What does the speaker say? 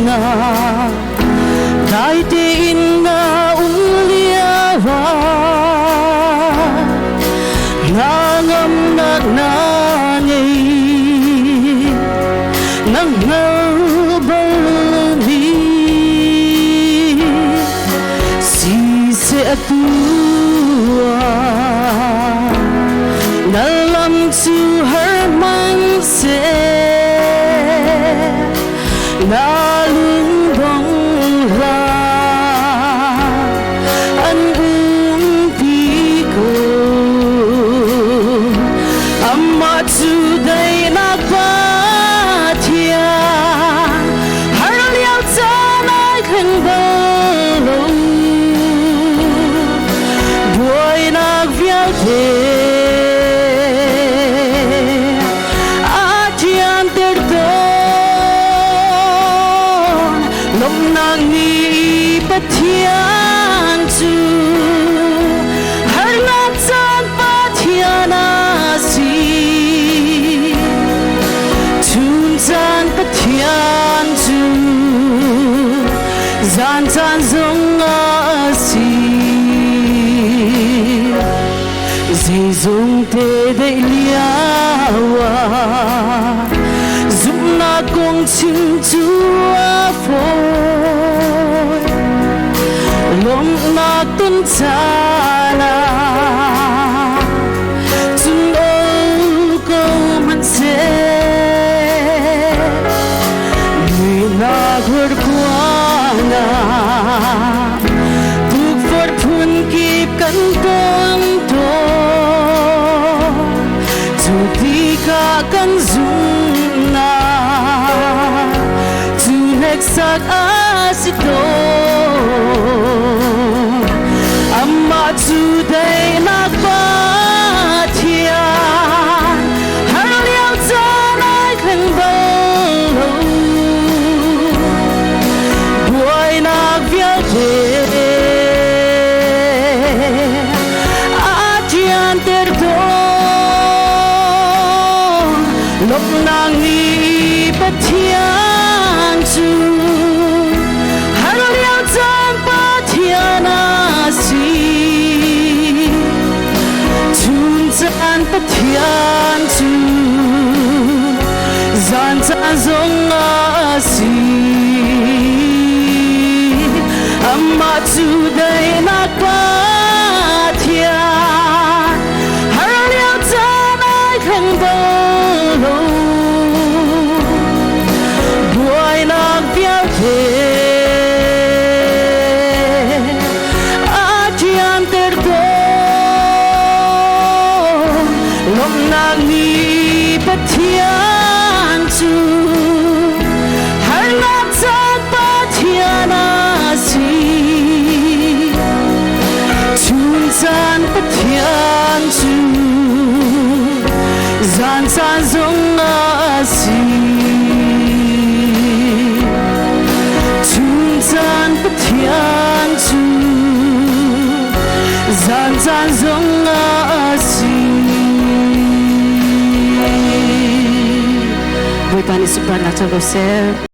na dai te inna umliawa nangam na nanay nang nabalani si se atua nalam tu her man se na lung bong la an pi ko amma tu dai na pa thia har liao cha nai khen ba lo boy na vial the nang ni pathian chu har na chan pathiana si chun chan pathian chu zan chan zong si zai zong te de liawa zum na kong chim chu lom na tun chala chun o ko man se ni na ghur kwana buk for phun kip kan ton to chu ti ka kan zum na tu nek sak asito amma today nak batia har liao cha nai khen ba lo boy nak vial the atian ter do lok nang ni patian chu pathian chu zan chan zong si amma chu dai na pathian har liao cha nai khen ba lo boy na vial the atian ter do lom nang ni pathian chu har na chan pathiana si chun chan pathian chu zan chan zong si chun chan pathian chu zan chan zong si Buhay pa ni Supernatural Sir.